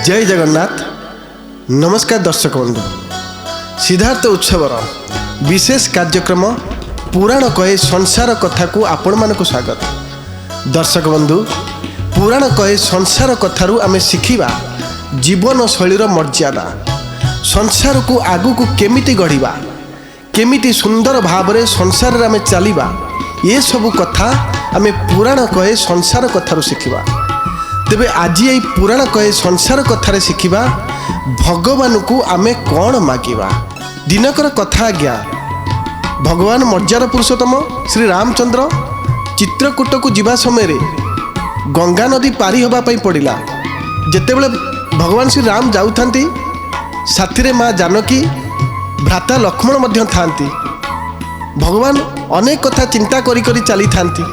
जय जगन्नाथ। नमस्कार दर्शक बंधु, सिद्धार्थ उत्सवर विशेष कार्यक्रम पुराण कहे संसार कथा को आपण मानक स्वागत। दर्शक बंधु, पुराण कहे संसार कथारू आमे शिखिबा जीवन शैलीर मर्यादा, संसार को आगु को केमिति गढ़िबा, केमिति सुंदर भावरे संसार रे आमे चलिबा, ये सब कथा आमे पुराण कहे संसार कथारू शिखिबा। तेबे आज ये पुराण कहे संसार कथारे शिखिबा भगवान को आमे कौन मागिबा। दिनकर कथा आज्ञा भगवान मर्यादा पुरुषोत्तम श्री रामचंद्र चित्रकूट को जीवा समय रे गंगा नदी पारी होबा पई पड़िला। जेतेबेले भगवान श्री राम जाउथांती साथी रे माँ जानकी भ्राता लक्ष्मण मध्य थांती। भगवान अनेक कथा चिंता करी करी चली थांती।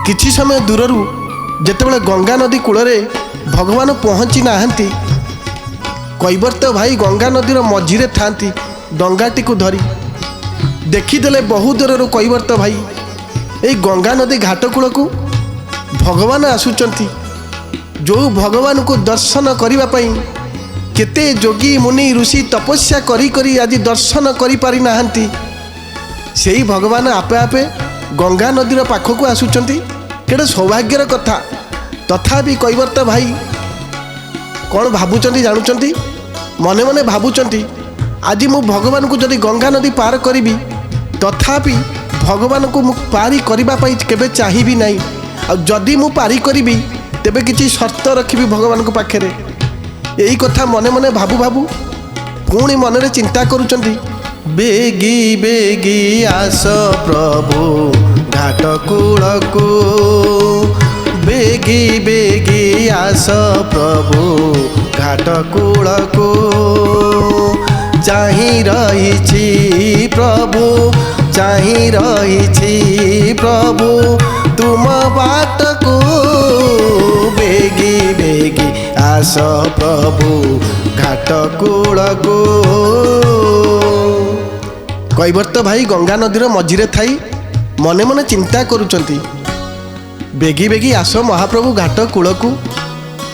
किछि समय दूररू जेतेबेले गंगा नदी कूल भगवान पहुँची नाहांती, कैवर्त भाई गंगा नदीर मझिरे थांती डंगाटी को धरी। देखीदेले बहु दूररू कैवर्त भाई ए गंगा नदी घाट कूल को भगवान आसुचंती। जो भगवान को दर्शन करिबा पई केते जोगी मुनि ऋषि तपस्या करी करी आज दर्शन करि पारि नाहांती, सेही भगवान आपे आपे गंगा नदीर पाखक आसुचंती। केड़े सौभाग्यर कथा। तथापि कैवर्त भाई कौन भावुचंती जानुचंती, मने मने भावुचंती आज मु भगवान को जदि गंगा नदी पार करी तथापि भगवान को मु पारी करबा पई केबे चाहिबी नहीं। आ जदि मु पारी करी तेबे किछि शर्त रखिबी भगवान को पाखरे। यही कथा मने मने भाबू भाबू पुणी मनरे चिंता करुचंती। बेगी बेगी आस प्रभु घाट कूल को, बेगी बेगी आस प्रभु घाट कूल को। चाही रही प्रभु, चाही रही प्रभु तुम बाट को। बेगी बेगी आस प्रभु घाट कूल को। कैवर्त भाई गंगा नदीर मझिरे थाई मने मने चिंता करुचंती। बेगी बेगी आस महाप्रभु घाट कूल को,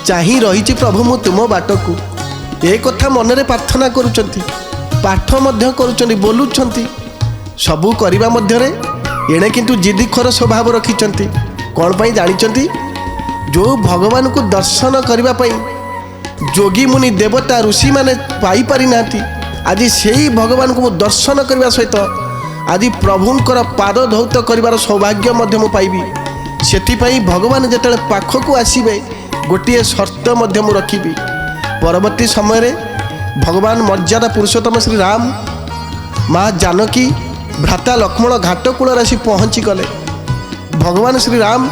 चाही रही प्रभु मु तुम बाट को। ए कथा मनरे प्रार्थना करुचंती, पाठ मध्य करुचंती, बोलुचंती। सबू करिबा मध्यरे एणे किंतु जिदीखोर स्वभाव रखिचंती। कौन पाई जानिचंती, जो भगवान को दर्शन करिबा पई जोगी मुनि देवता ऋषि माने पाई पारि नाती, आज सेही भगवान को दर्शन करने सहित आज प्रभुंकर पाद धौत कर सौभाग्य मध्य मु पाइबी। सेथिपाई भगवान जेतेबेले पाखक आसीबे गोटे शर्त मध्य मु रखिबी। परवर्ती समय रे भगवान मर्यादा पुरुषोत्तम श्री राम माँ जानकी भ्राता लक्ष्मण घाट कूल आसी पहुँची गले। भगवान श्री राम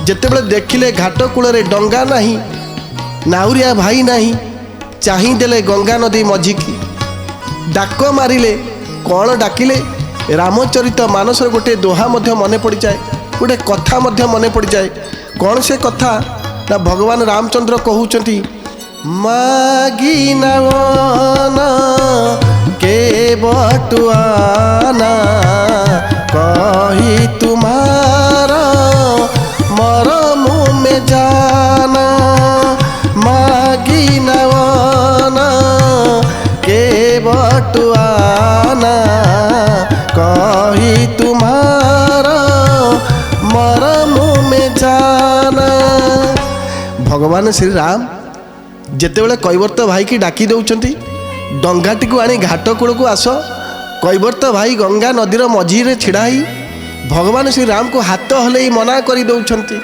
जेतेबेले देखिले घाट कूल डंगा नहीं, नाउरिया भाई नहीं, चाही देले गंगा नदी मझिकी। डाक मारिले, कौन डाकिले, रामचरित मानस गोटे दोहा मध्य मने पड़ जाए, गोटे कथा मध्य मने पड़ जाए। कौन से कथा ना भगवान रामचंद्र कहउचंती, मागी नावना के बटुआना कही तुम्हारा मरम में जाना। मागी नावना के बटुआना कही तुम्हारा मरम में जाना। भगवान श्री राम जेतेबेले कैवर्त भाई की डाकी दौचंती, डंगाटी को आनी घाट कूल को आस। कैवर्त भाई गंगा नदीर मझिरे छिड़ाई भगवान श्री राम को हाथ हलई मना कर दौचंती।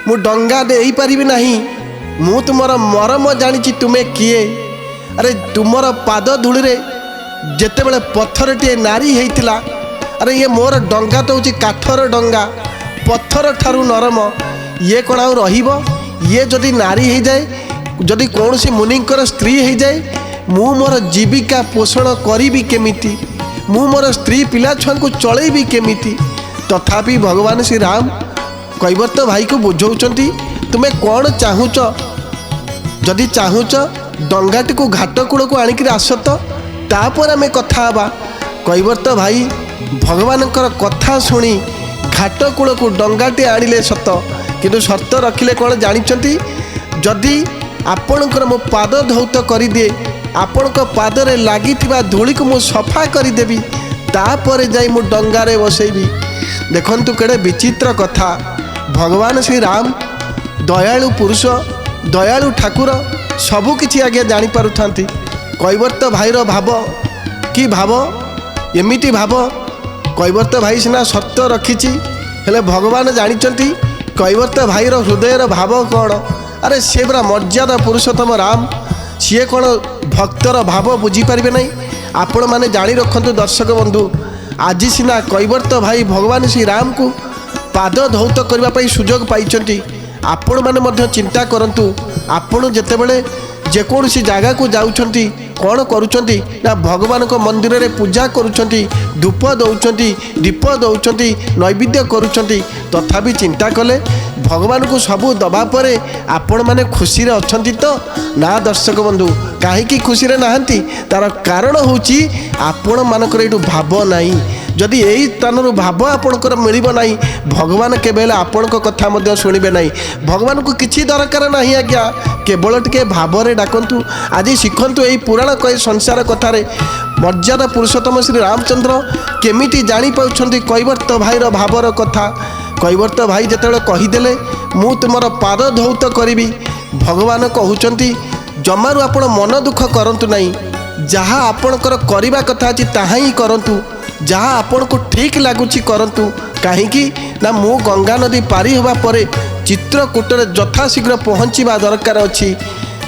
मु डंगा दे पारिबी नहीं, मु तुमर मरम जानिची तुमे किए। अरे तुमर पाद धूली रे जेतेबेले पत्थर टे नारी हेइतिला, अरे ये मोर डंगा तो होची काठर डंगा, पत्थर ठारू नरम। ये कौन आउ रहिबो? ये जदि नारी हो जाए, जदि कौन सी मुनिकर स्त्री हो जाए, मु मोर जीविका पोषण करी केमिति, मु मोर स्त्री पिला छुआ को चलैबी केमिति। तथापि भगवान श्री राम कैवर्त भाई को बुझौचंती, तुमे कौन चाहूच? जदि चाहूच डंगाटी को घाट कूल को आणिक आस तो तापर आमे कथा हबा। कैवर्त भाई भगवान कथा शुणी घाट कूल को डंगाटे आणिले सत, किंतु शर्त रखिले कौन जानिचंती, जदि ଆପଣଙ୍କର ମୁଁ ପାଦ ଧୌତ କରିଦିଏ, ଆପଣଙ୍କ ପାଦରେ ଲାଗିଥିବା ଧୂଳିକୁ ମୁଁ ସଫା କରିଦେବି, ତାପରେ ଯାଇ ମୁଁ ଡଙ୍ଗାରେ ବସେଇବି। ଦେଖନ୍ତୁ କେଡ଼େ ବିଚିତ୍ର କଥା। ଭଗବାନ ଶ୍ରୀରାମ ଦୟାଳୁ ପୁରୁଷ, ଦୟାଳୁ ଠାକୁର, ସବୁକିଛି ଆଜ୍ଞା ଜାଣିପାରୁଥାନ୍ତି। କୈବର୍ତ୍ତ ଭାଇର ଭାବ କି ଭାବ, ଏମିତି ଭାବ। କୈବର୍ତ୍ତ ଭାଇ ସିନା ସର୍ତ୍ତ ରଖିଛି, ହେଲେ ଭଗବାନ ଜାଣିଛନ୍ତି କୈବର୍ତ୍ତ ଭାଇର ହୃଦୟର ଭାବ କ'ଣ। ଆରେ ସେ ପୁରା ମର୍ଯ୍ୟାଦା ପୁରୁଷୋତ୍ତମ ରାମ, ସିଏ କ'ଣ ଭକ୍ତର ଭାବ ବୁଝିପାରିବେ ନାହିଁ? ଆପଣମାନେ ଜାଣି ରଖନ୍ତୁ ଦର୍ଶକ ବନ୍ଧୁ, ଆଜି ସିନା କୈବର୍ତ୍ତ ଭାଇ ଭଗବାନ ଶ୍ରୀରାମକୁ ପାଦ ଧୌତ କରିବା ପାଇଁ ସୁଯୋଗ ପାଇଛନ୍ତି। ଆପଣମାନେ ମଧ୍ୟ ଚିନ୍ତା କରନ୍ତୁ, ଆପଣ ଯେତେବେଳେ ଯେକୌଣସି ଜାଗାକୁ ଯାଉଛନ୍ତି କ'ଣ କରୁଛନ୍ତି ନା ଭଗବାନଙ୍କ ମନ୍ଦିରରେ ପୂଜା କରୁଛନ୍ତି, ଧୂପ ଦେଉଛନ୍ତି, ଦୀପ ଦେଉଛନ୍ତି, ନୈବେଦ୍ୟ କରୁଛନ୍ତି। ତଥାପି ଚିନ୍ତା କଲେ ଭଗବାନଙ୍କୁ ସବୁ ଦେବା ପରେ ଆପଣମାନେ ଖୁସିରେ ଅଛନ୍ତି ତ? ନା ଦର୍ଶକ ବନ୍ଧୁ, କାହିଁକି ଖୁସିରେ ନାହାନ୍ତି? ତାର କାରଣ ହେଉଛି ଆପଣମାନଙ୍କର ଏଇଠୁ ଭାବ ନାହିଁ। ଯଦି ଏଇ ସ୍ଥାନରୁ ଭାବ ଆପଣଙ୍କର ମିଳିବ ନାହିଁ, ଭଗବାନ କେବେ ହେଲେ ଆପଣଙ୍କ କଥା ମଧ୍ୟ ଶୁଣିବେ ନାହିଁ। ଭଗବାନଙ୍କୁ କିଛି ଦରକାର ନାହିଁ ଆଜ୍ଞା, କେବଳ ଟିକେ ଭାବରେ ଡାକନ୍ତୁ। ଆଜି ଶିଖନ୍ତୁ ଏଇ ପୁରାଣ କହି ସଂସାର କଥାରେ ମର୍ଯ୍ୟାଦା ପୁରୁଷୋତ୍ତମ ଶ୍ରୀ ରାମଚନ୍ଦ୍ର କେମିତି ଜାଣିପାରୁଛନ୍ତି କୈବର୍ତ୍ତ ଭାଇର ଭାବର କଥା। କୈବର୍ତ୍ତ ଭାଇ ଯେତେବେଳେ କହିଦେଲେ ମୁଁ ତୁମର ପାଦ ଧୌତ କରିବି, ଭଗବାନ କହୁଛନ୍ତି ଜମାରୁ ଆପଣ ମନ ଦୁଃଖ କରନ୍ତୁ ନାହିଁ, ଯାହା ଆପଣଙ୍କର କରିବା କଥା ଅଛି ତାହା ହିଁ କରନ୍ତୁ, ଯାହା ଆପଣଙ୍କୁ ଠିକ୍ ଲାଗୁଛି କରନ୍ତୁ। କାହିଁକି ନା ମୁଁ ଗଙ୍ଗା ନଦୀ ପାରି ହେବା ପରେ ଚିତ୍ରକୂଟରେ ଯଥାଶୀଘ୍ର ପହଞ୍ଚିବା ଦରକାର ଅଛି।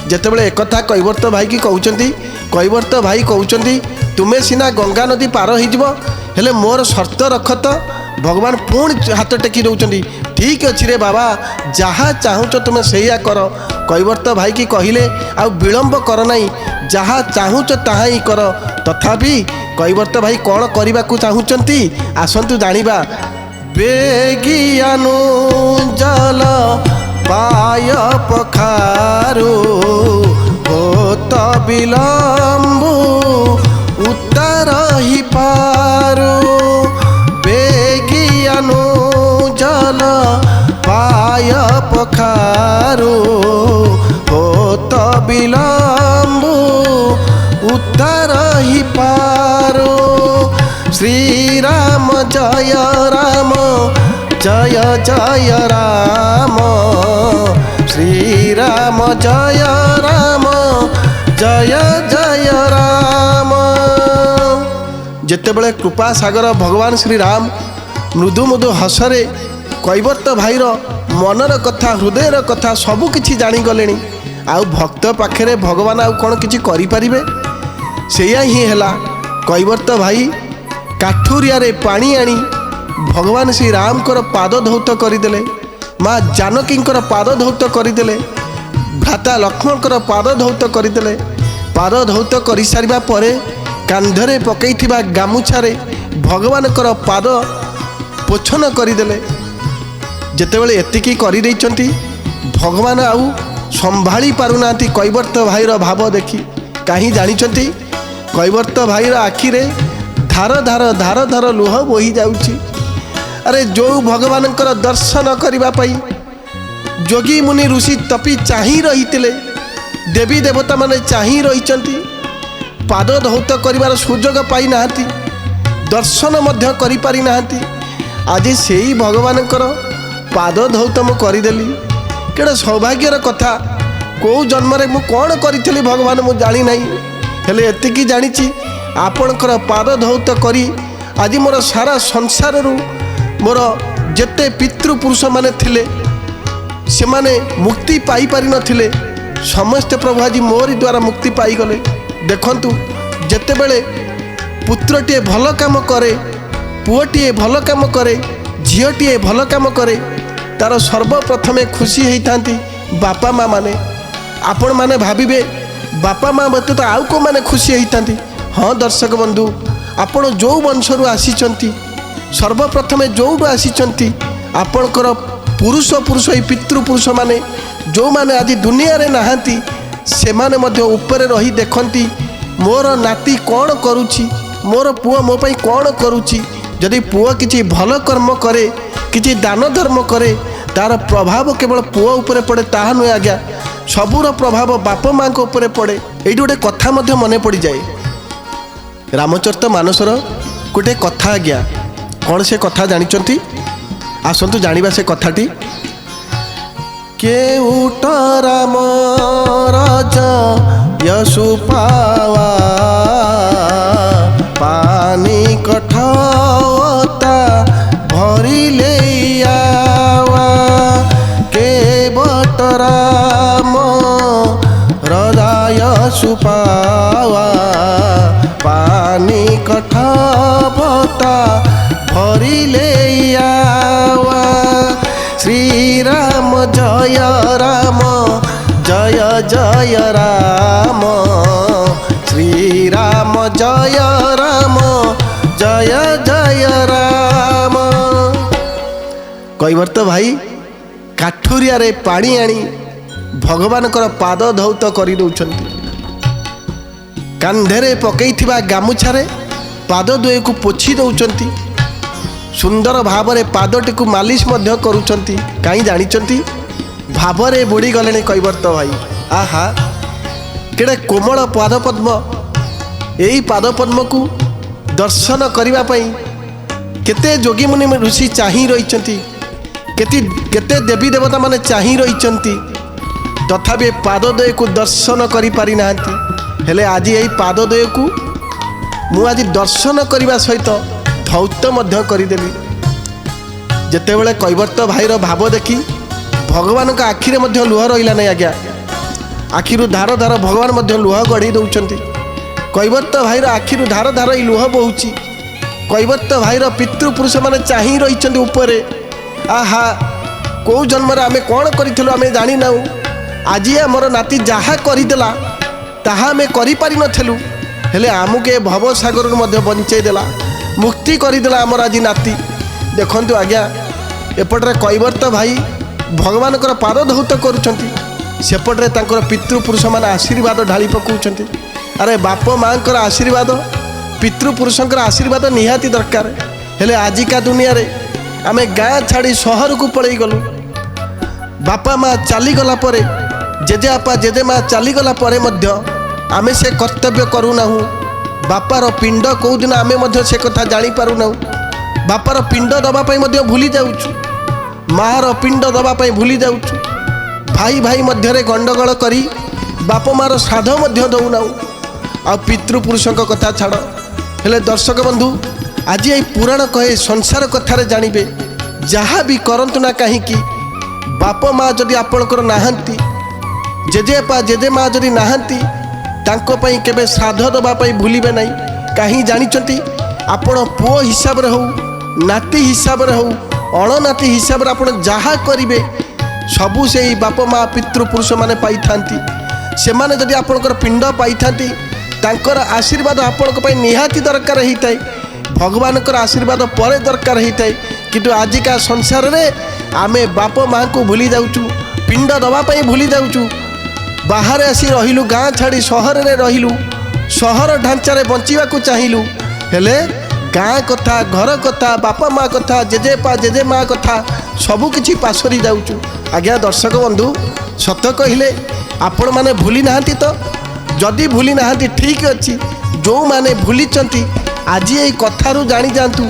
ଯେତେବେଳେ ଏକଥା କୈବର୍ତ୍ତ ଭାଇକି କହୁଛନ୍ତି, କୈବର୍ତ୍ତ ଭାଇ କହୁଛନ୍ତି ତୁମେ ସିନା ଗଙ୍ଗା ନଦୀ ପାର ହେଇଯିବ, ହେଲେ ମୋର ସର୍ତ୍ତ ରଖ ତ। ଭଗବାନ ପୁଣି ହାତ ଟେକି ଦେଉଛନ୍ତି, ଠିକ୍ ଅଛି ରେ ବାବା, ଯାହା ଚାହୁଁଛ ତୁମେ ସେଇଆ କର। କୈବର୍ତ୍ତ ଭାଇକି କହିଲେ ଆଉ ବିଳମ୍ବ କର ନାହିଁ, ଯାହା ଚାହୁଁଛ ତାହା ହିଁ କର। ତଥାପି କୈବର୍ତ୍ତ ଭାଇ କ'ଣ କରିବାକୁ ଚାହୁଁଛନ୍ତି ଆସନ୍ତୁ ଜାଣିବା। ବେଗିଆନୁ ଜଲ ପାୟ ପଖାରୁ ହୋତ ବିଳମ୍ବୁ ଉତ୍ତର ହି ପାରୁ। ବେଗିଆନୁ ଜଲ ପାୟ ପଖାରୁ ହୋତ ବିଳମ୍ବୁ ଉତ୍ତର ହି ପାରୁ। ଶ୍ରୀରାମ ଜୟ ରାମ ଜୟ ଜୟ ରାମ, ଶ୍ରୀରାମ ଜୟ ରାମ ଜୟ ଜୟ ରାମ। ଯେତେବେଳେ କୃପା ସାଗର ଭଗବାନ ଶ୍ରୀରାମ ମୃଦୁ ମୃଦୁ ହସରେ କୈବର୍ତ୍ତ ଭାଇର ମନର କଥା, ହୃଦୟର କଥା ସବୁକିଛି ଜାଣିଗଲେଣି, ଆଉ ଭକ୍ତ ପାଖରେ ଭଗବାନ ଆଉ କ'ଣ କିଛି କରିପାରିବେ? ସେଇଆ ହିଁ ହେଲା। କୈବର୍ତ୍ତ ଭାଇ କାଠୁରିଆରେ ପାଣି ଆଣି ଭଗବାନ ଶ୍ରୀରାମଙ୍କର ପାଦ ଧୌତ କରିଦେଲେ, ମା ଜାନକୀଙ୍କର ପାଦ ଧୌତ କରିଦେଲେ, ଭ୍ରାତା ଲକ୍ଷ୍ମଣଙ୍କର ପାଦ ଧୌତ କରିଦେଲେ। ପାଦ ଧୌତ କରିସାରିବା ପରେ କାନ୍ଧରେ ପକାଇଥିବା ଗାମୁଛାରେ ଭଗବାନଙ୍କର ପାଦ ପୋଛନ କରିଦେଲେ। ଯେତେବେଳେ ଏତିକି କରିଦେଇଛନ୍ତି, ଭଗବାନ ଆଉ ସମ୍ଭାଳି ପାରୁନାହାନ୍ତି କୈବର୍ତ୍ତ ଭାଇର ଭାବ ଦେଖି। କାହିଁ ଜାଣିଛନ୍ତି? କୈବର୍ତ୍ତ ଭାଇର ଆଖିରେ ଧାର ଧାର ଧାର ଧାର ଲୁହ ବୋହି ଯାଉଛି। ଆରେ ଯେଉଁ ଭଗବାନଙ୍କର ଦର୍ଶନ କରିବା ପାଇଁ ଯୋଗୀ ମୁନି ଋଷି ତପି ଚାହିଁ ରହିଥିଲେ, ଦେବୀ ଦେବତାମାନେ ଚାହିଁ ରହିଛନ୍ତି, ପାଦ ଧୌତ କରିବାର ସୁଯୋଗ ପାଇନାହାନ୍ତି, ଦର୍ଶନ ମଧ୍ୟ କରିପାରିନାହାନ୍ତି। ଆଜି ସେଇ ଭଗବାନଙ୍କର ପାଦ ଧୌତ ମୁଁ କରିଦେଲି, କେଡ଼େ ସୌଭାଗ୍ୟର କଥା। କେଉଁ ଜନ୍ମରେ ମୁଁ କ'ଣ କରିଥିଲି ଭଗବାନ ମୁଁ ଜାଣିନାହିଁ, ହେଲେ ଏତିକି ଜାଣିଛି ଆପଣଙ୍କର ପାଦ ଧୌତ କରି ଆଜି ମୋର ସାରା ସଂସାରରୁ ମୋର ଯେତେ ପିତୃପୁରୁଷମାନେ ଥିଲେ ସେମାନେ ମୁକ୍ତି ପାଇପାରିନଥିଲେ, ସମସ୍ତେ ପ୍ରଭୁ ଆଜି ମୋରି ଦ୍ୱାରା ମୁକ୍ତି ପାଇଗଲେ। ଦେଖନ୍ତୁ, ଯେତେବେଳେ ପୁତ୍ରଟିଏ ଭଲ କାମ କରେ, ପୁଅଟିଏ ଭଲ କାମ କରେ, ଝିଅଟିଏ ଭଲ କାମ କରେ, ତାର ସର୍ବପ୍ରଥମେ ଖୁସି ହେଇଥାନ୍ତି ବାପା ମା' ମାନେ। ଆପଣମାନେ ଭାବିବେ ବାପା ମା' ବ୍ୟତୀତ ଆଉ କେଉଁମାନେ ଖୁସି ହେଇଥାନ୍ତି? ହଁ ଦର୍ଶକ ବନ୍ଧୁ, ଆପଣ ଯେଉଁ ବଂଶରୁ ଆସିଛନ୍ତି, ସର୍ବପ୍ରଥମେ ଯେଉଁଠୁ ଆସିଛନ୍ତି, ଆପଣଙ୍କର ପୁରୁଷ ଏଇ ପିତୃପୁରୁଷମାନେ ଯେଉଁମାନେ ଆଜି ଦୁନିଆରେ ନାହାନ୍ତି, ସେମାନେ ମଧ୍ୟ ଉପରେ ରହି ଦେଖନ୍ତି ମୋର ନାତି କ'ଣ କରୁଛି, ମୋର ପୁଅ ମୋ ପାଇଁ କ'ଣ କରୁଛି। ଯଦି ପୁଅ କିଛି ଭଲ କର୍ମ କରେ, କିଛି ଦାନ ଧର୍ମ କରେ, ତାର ପ୍ରଭାବ କେବଳ ପୁଅ ଉପରେ ପଡ଼େ ତାହା ନୁହେଁ ଆଜ୍ଞା, सबूर प्रभाव बाप माँ उपरे पड़े। ये गोटे कथा मन पड़ जाए रामचरित मानसर गोटे कथा आज्ञा कौन से कथा जानी आसतु जानिबा से कथाटी। केउट राम राजा यशु पावा पानी कठता भरिले आवा के बट राम राजा यशु पावा पानी कठता भरिले आवा श्री राम जय राम जय जय राम श्री राम जय राम जय जय राम। कैवर्त भाई काठुरिया रे पानी आनी भगवान पाद धौत कर कांधे पकईथिबा गामुछारे पाद दुए को पोछि दौचंती सुंदर भाव में पादटी को मालिश करुचंती कहीं जानी भावरे बुड़ी गले कैवर्त भाई। आहा केड़े कोमल पादपद्म यही पादपद्म को दर्शन करने केते जोगी मुनि ऋषि चाही रही केते देवी देवता माने चाही रही तथापि पादद्वय को दर्शन करि पारि नाहंती। हेले आज यही पादद्वय को मु आज दर्शन करने सहित धौत करदेली। जितेबले कैवर्त भाईर भाव देखी भगवान का आखिरे लुह रहा नहीं आज्ञा आखिरु धार धार भगवान लुह गढ़ी दौरान कैवर्त भाईर आखिरु धार धार लुह बहुची कैवर्त भाईर पितृपुरुष मैंने चाही रही उपरे। आहा कौ जन्म आम कौन करूँ आम जानी ना आज आमर नाती जहाँ करदेला ताहा आम करि नथिलु हेले आमुके भव सागर बंचेदेला मुक्ति करदेला आमर आज नाती। देखंतु आज्ञा एपटे कैवर्त भाई भगवान पाद धौत करुँच सेपटे पितृपुरुष मैंने आशीर्वाद ढाली पकाउछंती। अरे बाप माँ आशीर्वाद पितृपुरुषर आशीर्वाद निहाती दरकार। हेले आजिका दुनिया रे आमे गाँ छाड़ी सहर को पलई गलु बापा माँ चलीगला जेजेबापा जेजेमा चलीगला आमे से कर्तव्य करूना बापार पिंड कौ दिन आमे से कथा जानी पारुना बापार पिंड दबापाई भूली जाऊँ मार पिंड दबापाई भूली जाऊँ भाई भाई मध्य गंडगोल करी बाप मार श्राद्ध दौना आ पितृपुरुषों कथा छाड़। हेले दर्शक बंधु आज ये पुराण कहे संसार कथार जानवे जहाँ भी करंतु ना कहीं बाप माँ जदि आपणकर नाहंती जेजेपा जेजेमा जदि नाहंती तांको पई केबे श्राद्ध दबापाई भूलिबे नहीं। कहीं जानिचंती आपण पुओ हिसाब रे हो नाती हिसाब रे हो अणनाती हिसाब रे आपण जहाँ करिवे सबू से बाप माँ पितृपुरुष माने पाई थांती से माने जदि आपणकर पिंड पाई थांती तांकर आशीर्वाद आपणक पई निहाती दरकार होता है भगवान आशीर्वाद परे दरकार होता है। किंतु आजिका संसार रे आमे बाप माँ को भूली जाऊँ पिंड दबापाई भूली जाऊँ बाहर आसी रहिलु गाँ छाड़ी सहर रे रहिलु सहर ढांचारे बंचिबा को चाहिलु हेले गाँ कथा घर कथा बापा माँ कथा जेजेपा जेजेमा कथा सबू किछि पासरी जाऊँ। आज्ञा दर्शक बंधु सत कहले आपण माने भूली नाहांती तो जदि भूली नाहांती ठीक अच्छी जो माने भूली आज ये कथारू जानी जातु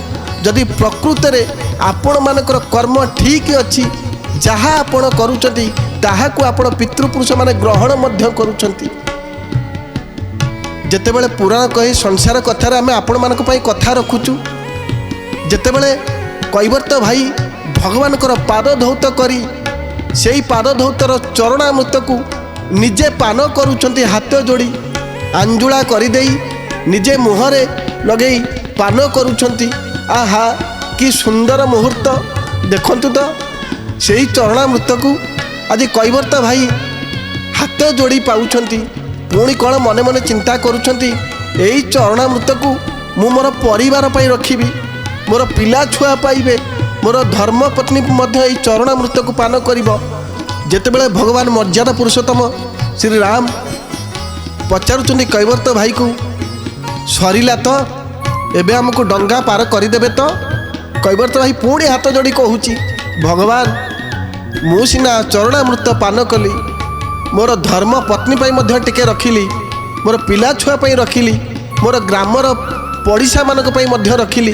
जदि प्रकृत रे आपण मानकर कर्म ठीक अच्छी जहाँ आपण करूचंती ताहाकु आपण पितृपुरुष माने ग्रहण मध्य करूचंती। जेतेबेले पुराण कही संसार कथार आम आपण मानक पई कथा रखुचु जेतेबेले कैवर्त भाई भगवान पाद धौत करी सेई पाद धौतर चरणामृत को निजे पान करूचंती हाथ जोड़ी आंजुला करिदेई निजे मुहरे लगेई पान करूचंती। आहा कि सुंदर मुहूर्त देखंतु तो सेई चरणामृत को आज कैवर्त भाई हाथ जोड़ी पाउछंती पुणी कौन मने मने चिंता करुछंती एई चरणामृत को मु मोर परिवार पाई रखिबी मोर पिला छुआ पाइबे मोर धर्मपत्नी मध्य एई चरणामृत को पान करिबो। जेतेबेले भगवान मर्यादा पुरुषोत्तम श्री राम पचारुचंदी कैवर्त भाई को सरिला तो एबे हमको डंगा पार करदेवे तो कैवर्त भाई पुणी हाथ जोड़ी कहूँ भगवान मु सिना चरणामृत पान कली मोर धर्म पत्नी पाई मध्य टिके रखिली, मोर पिला छुआ पाई रखिली, मोर ग्रामर पड़िशा मानक पाई मध्य रखिली,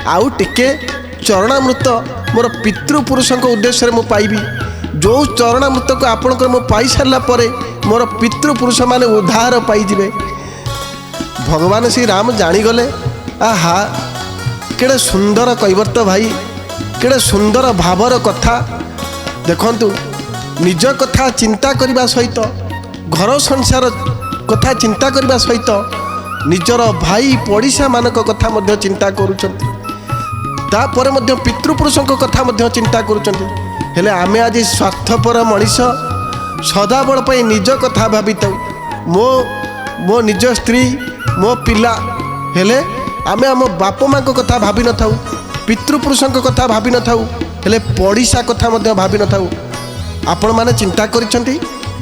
आउ टिके चरणामृत मोर पितृपुरुषों उद्देश्य मु पाइबी। जो चरणामृत को आपणकर मु पाई सारा पर मोर पितृपुरुष माने उद्धार पाइबे। भगवान श्री राम जानीगले आहा केड़े सुंदर कैवर्त भाई, केड़े सुंदर भावर कथा। देखंतु निज कथा चिंता करने सहित घर संसार कथा चिंता करने सहित निजर भाई पड़िशा मानक कथा मध्य चिंता करुछंती, तापर मध्य पितृपुरुषों कथा मध्य चिंता करुछंती। हेले आमे आज स्वार्थपर मनीष सदाबल पर निज कथा भावी था, मो निज स्त्री मो पिला, हेले आमे आम बाप माँ कथा भावी न थाउ, पितृपुरुषों कथा भावी न थाउ, हेले पड़िशा कथा मध्य भावी न थाउ। आपण माने चिंता करिसेंती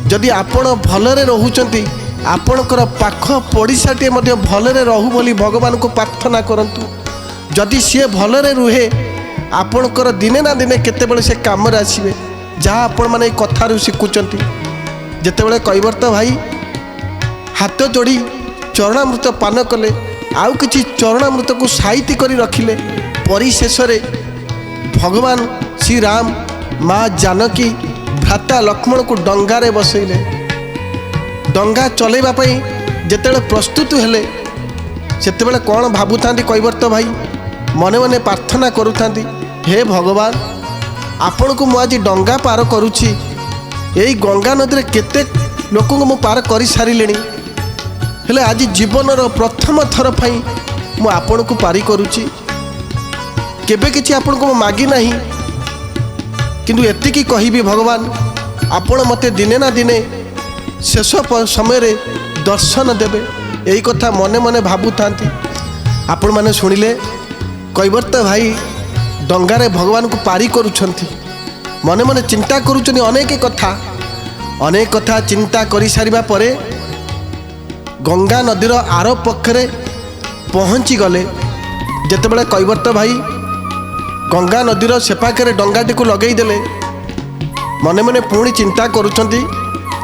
जदि आपण भलरे रहउचंती आपणकर पाख पड़िशाटे मध्य भलरे रहू बोली भगवान को प्रार्थना करंतु। जदि सी भलरे रुहे आपणकर दिने ना दिने केतेबेले से काम रे आसीबे, जहाँ आपण माने कथारु शिखुचंती। जेतेबेले कैवर्त भाई हाथ जोड़ी चरणामृत पान कले, आउ किछि चरणामृत को साइती करी रखिले, परिशेष रे भगवान श्री राम माँ जानकी भ्राता लक्ष्मण को डंगारे बसैले। डंगा चलेबा पई जेतेबेले प्रस्तुत हेले सेतेबेले कौन भाबुथांती कैवर्त भाई मने मने प्रार्थना करुथांती, हे भगवान आपण को मुझे डंगा पार करुछि, यही गंगा नदी रे केते लोक मु पार कर सारिलेनी, हेले आज जीवनर प्रथम थर पाई मु आपण को पारी करुछि। केबे किछि आपण को मागी नाही, किंतु एतिकी कहिबी भगवान आपण मते दिने ना दिने शेष समय रे दर्शन देबे, यही कथा मने मने भाबुथांती। आपण माने सुनिले कैवर्त भाई डंगारे भगवान को पारी करुछंती, मने मने चिंता करुछनी अनेक कथा चिंता करि सारिबा परे गंगा नदीर आर पक्षरे पहुँची गले। जेतेबेले कैवर्त भाई गंगा नदीर सेपाखे डंगाटी को लगई देले, मने मने पुणी चिंता करुछंती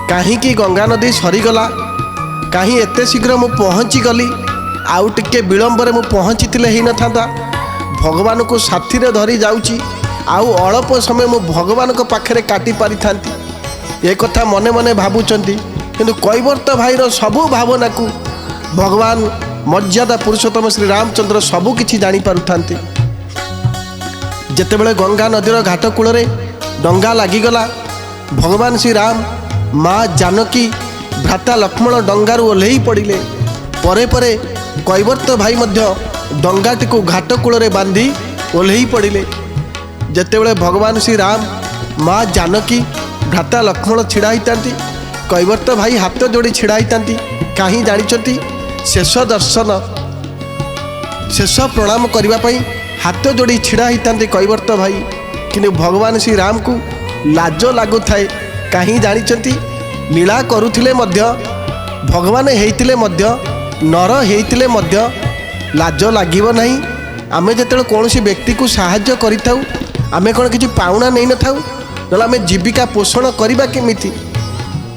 काहींकि गंगा नदी सरीगला, कहीं एते शीघ्र मु पहुँची गली, आउ टिके विलंबरे मु पहुँची ही न था। भगवान को साथी रे धरी जाउची, आउ अल्प समय मु भगवान को पाखरे काटी पारि थांती, ए कथा मने मने भाबुचंती। किंतु कैवर्त भाईर सबु भावना को भगवान मर्यादा पुरुषोत्तम श्री रामचंद्र सबु किछि जानी पारुथांती। जेतेबेले गंगा नदीर घाट कूल डंगा लागिगला, भगवान श्री राम माँ जानकी भ्राता लक्ष्मण डंगारू ओल्हेई पड़िले। परे परे कैवर्त भाई मध्य डंगाटी को घाट कूल बांधी ओल्हेई पड़िले। जेतेबेले भगवान श्री राम माँ जानकी भ्राता लक्ष्मण छिड़ा होती, कैवर्त भाई हाथ जोड़ी छिड़ा होती, कहीं जानिचंती शेष दर्शन शेष प्रणाम करने हाथ जोड़ी छिड़ा होती कैवर्त भाई, किंतु भगवान श्री राम को लाज लगु थाए, कहीं जानिचंती लीला करुथिले मध्य भगवान हेइतिले मध्य नर हेइतिले मध्य लाज लागिबो नहीं। आमे जेतेबेले कौनसी व्यक्ति को साहाय्य करिथाउ आमे कोन किछि पाउना नै न थाउ, नला आमे जीविका पोषण करिबा केमिति।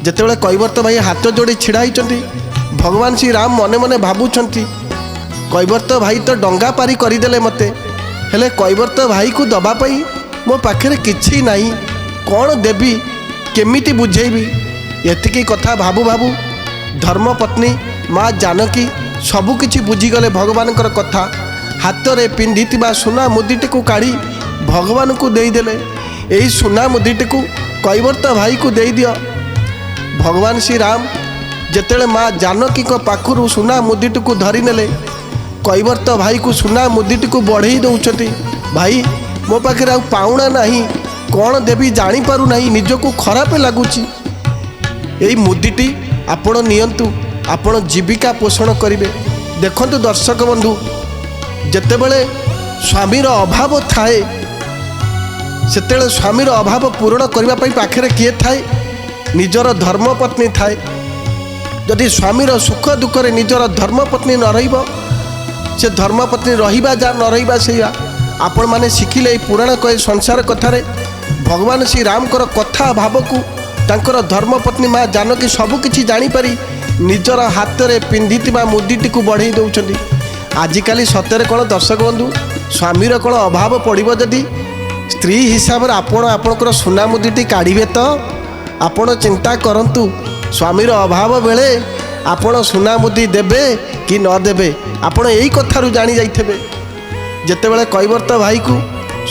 जेतेबेले कैवर्त भाई हाथ जोड़ी छिड़ा होइचंती, भगवान श्री राम मने मने भाबुचंती कैवर्त भाई तो डंगा पारी करदेले मते, हेले कैवर्त भाई को दबा पाई मो पाखरे किछि नाही, कौन देवी केमिति बुझेबी। एतिकी कथा भाबू भाबू धर्मपत्नी माँ जानकी सबु किछि बुझीगले भगवान कथा। हाथ रे पिंधिथिबा सुना मुदीटी को काढ़ी भगवान को देदेले, यही सुना मुदीटी को कैवर्त भाई को दे दियो। भगवान श्री राम जेतेले माँ जानकी को पाखुरु सुना मुदीटी को धरी नेले, कैवर्त भाई को सुना मुदीटी को बढ़ई दउछती, भाई मो पाखे आउ पाउना नहीं, कौन देवी जानी पारु नहीं, निजको खराप लगुची, यही मुदीटी आपण नियंतु, आपण जीविका पोषण करिवे। देखंतु दर्शक बंधु, जेतेबेले स्वामीर अभाव थाए सेतेबेले स्वामीर अभाव पूरण करबा पई पाखरे किए थाए, निजर धर्मपत्नी थाए। जदि स्वामीर सुख दुख रे निजर धर्मपत्नी न रहिबो, से धर्मपत्नी रहिबा जा न रहिबा सेया आपण माने शिखिले पुराण कहे संसार कथारे भगवान श्री राम कथा भाव को ତାଙ୍କର ଧର୍ମପତ୍ନୀ ମା ଜାନକୀ ସବୁକିଛି ଜାଣିପାରି ନିଜର ହାତରେ ପିନ୍ଧିଥିବା ମୁଦିଟିକୁ ବଢ଼େଇ ଦେଉଛନ୍ତି। ଆଜିକାଲି ସତରେ କ'ଣ ଦର୍ଶକ ବନ୍ଧୁ ସ୍ୱାମୀର କ'ଣ ଅଭାବ ପଡ଼ିବ ଯଦି ସ୍ତ୍ରୀ ହିସାବରେ ଆପଣ ଆପଣଙ୍କର ସୁନା ମୁଦିଟି କାଢ଼ିବେ ତ? ଆପଣ ଚିନ୍ତା କରନ୍ତୁ, ସ୍ୱାମୀର ଅଭାବ ବେଳେ ଆପଣ ସୁନା ମୁଦି ଦେବେ କି ନ ଦେବେ? ଆପଣ ଏଇ କଥାରୁ ଜାଣି ଯାଇଥିବେ। ଯେତେବେଳେ କୈବର୍ତ୍ତ ଭାଇକୁ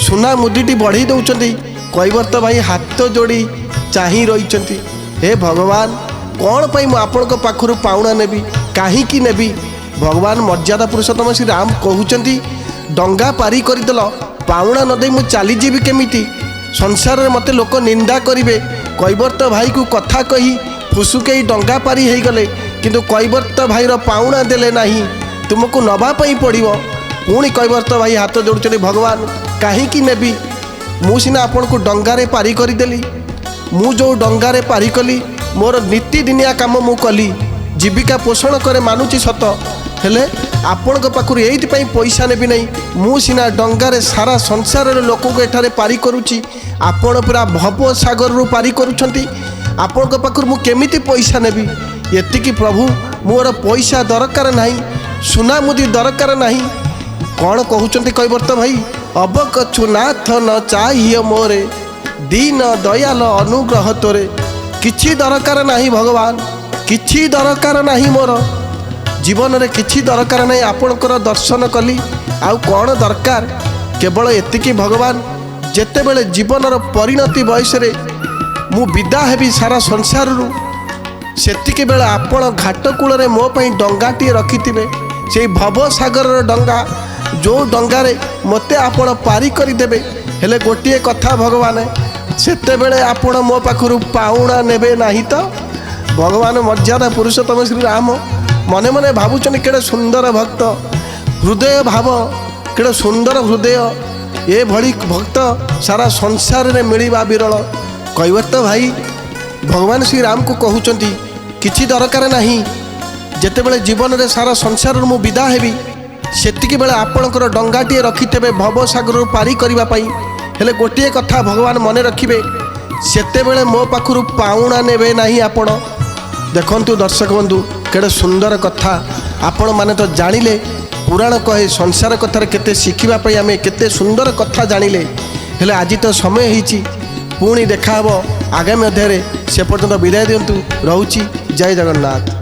ସୁନା ମୁଦିଟି ବଢ଼େଇ ଦେଉଛନ୍ତି, କୈବର୍ତ୍ତ ଭାଇ ହାତ ଯୋଡ଼ି ଚାହିଁ ରହିଛନ୍ତି, ହେ ଭଗବାନ, କ'ଣ ପାଇଁ ମୁଁ ଆପଣଙ୍କ ପାଖରୁ ପାଉଣା ନେବି, କାହିଁକି ନେବି? ଭଗବାନ ମର୍ଯ୍ୟାଦା ପୁରୁଷୋତ୍ତମ ଶ୍ରୀ ରାମ କହୁଛନ୍ତି, ଡଙ୍ଗା ପାରି କରିଦେଲ, ପାଉଣା ନ ଦେଇ ମୁଁ ଚାଲିଯିବି କେମିତି? ସଂସାରରେ ମୋତେ ଲୋକ ନିନ୍ଦା କରିବେ। କୈବର୍ତ୍ତ ଭାଇକୁ କଥା କହି ଫୁସୁକେଇ ଡଙ୍ଗା ପାରି ହେଇଗଲେ, କିନ୍ତୁ କୈବର୍ତ୍ତ ଭାଇର ପାଉଣା ଦେଲେ ନାହିଁ। ତୁମକୁ ନେବା ପାଇଁ ପଡ଼ିବ। ପୁଣି କୈବର୍ତ୍ତ ଭାଇ ହାତ ଯୋଡ଼ୁଛନ୍ତି, ଭଗବାନ କାହିଁକି ନେବି? ମୁଁ ସିନା ଆପଣଙ୍କୁ ଡଙ୍ଗାରେ ପାରି କରିଦେଲି। ମୁଁ ଯେଉଁ ଡଙ୍ଗାରେ ପାରି କଲି, ମୋର ନୀତିଦିନିଆ କାମ ମୁଁ କଲି, ଜୀବିକା ପୋଷଣ କରେ ମାନୁଛି ସତ, ହେଲେ ଆପଣଙ୍କ ପାଖରୁ ଏଇଥିପାଇଁ ପଇସା ନେବି ନାହିଁ। ମୁଁ ସିନା ଡଙ୍ଗାରେ ସାରା ସଂସାରର ଲୋକଙ୍କୁ ଏଠାରେ ପାରି କରୁଛି, ଆପଣ ପୁରା ଭବ ସାଗରରୁ ପାରି କରୁଛନ୍ତି। ଆପଣଙ୍କ ପାଖରୁ ମୁଁ କେମିତି ପଇସା ନେବି? ଏତିକି ପ୍ରଭୁ, ମୋର ପଇସା ଦରକାର ନାହିଁ, ସୁନା ମୁଦି ଦରକାର ନାହିଁ। କ'ଣ କହୁଛନ୍ତି କୈବର୍ତ୍ତ ଭାଇ? ଅବକଛୁ ନାଥ ନ ଚାହିଏ ମୋରେ, ଦୀନ ଦୟାଲ ଅନୁଗ୍ରହ ତୋରେ। କିଛି ଦରକାର ନାହିଁ ଭଗବାନ, କିଛି ଦରକାର ନାହିଁ, ମୋର ଜୀବନରେ କିଛି ଦରକାର ନାହିଁ। ଆପଣଙ୍କର ଦର୍ଶନ କଲି, ଆଉ କ'ଣ ଦରକାର? କେବଳ ଏତିକି ଭଗବାନ, ଯେତେବେଳେ ଜୀବନର ପରିଣତି ବୟସରେ ମୁଁ ବିଦା ହେବି ସାରା ସଂସାରରୁ, ସେତିକି ବେଳେ ଆପଣ ଘାଟ କୂଳରେ ମୋ ପାଇଁ ଡଙ୍ଗାଟିଏ ରଖିଥିବେ, ସେଇ ଭବସାଗରର ଡଙ୍ଗା, ଯେଉଁ ଡଙ୍ଗାରେ ମୋତେ ଆପଣ ପାରି କରିଦେବେ। ହେଲେ ଗୋଟିଏ କଥା ଭଗବାନ, ସେତେବେଳେ ଆପଣ ମୋ ପାଖରୁ ପାଉଣା ନେବେ ନାହିଁ ତ? ଭଗବାନ ମର୍ଯ୍ୟାଦା ପୁରୁଷୋତ୍ତମ ଶ୍ରୀ ରାମ ମନେ ମନେ ଭାବୁଛନ୍ତି, କେଡ଼େ ସୁନ୍ଦର ଭକ୍ତ, ହୃଦୟ ଭାବ, କେଡ଼େ ସୁନ୍ଦର ହୃଦୟ। ଏଭଳି ଭକ୍ତ ସାରା ସଂସାରରେ ମିଳିବା ବିରଳ। କୈବର୍ତ୍ତ ଭାଇ ଭଗବାନ ଶ୍ରୀରାମକୁ କହୁଛନ୍ତି, କିଛି ଦରକାର ନାହିଁ। ଯେତେବେଳେ ଜୀବନରେ ସାରା ସଂସାରରୁ ମୁଁ ବିଦା ହେବି, ସେତିକି ବେଳେ ଆପଣଙ୍କର ଡଙ୍ଗାଟିଏ ରଖିଥିବେ ଭବସାଗରରୁ ପାରି କରିବା ପାଇଁ। ହେଲେ ଗୋଟିଏ କଥା ଭଗବାନ ମନେ ରଖିବେ, ସେତେବେଳେ ମୋ ପାଖରୁ ପାଉଣା ନେବେ ନାହିଁ ଆପଣ। ଦେଖନ୍ତୁ ଦର୍ଶକ ବନ୍ଧୁ, କେଡ଼େ ସୁନ୍ଦର କଥା। ଆପଣମାନେ ତ ଜାଣିଲେ, ପୁରାଣ କହେ ସଂସାର କଥାରେ କେତେ ଶିଖିବା ପାଇଁ ଆମେ କେତେ ସୁନ୍ଦର କଥା ଜାଣିଲେ। ହେଲେ ଆଜି ତ ସମୟ ହେଇଛି, ପୁଣି ଦେଖା ହେବ ଆଗାମୀ ଅଧ୍ୟାୟରେ। ସେ ପର୍ଯ୍ୟନ୍ତ ବିଦାୟ ଦିଅନ୍ତୁ। ରହୁଛି, ଜୟ ଜଗନ୍ନାଥ।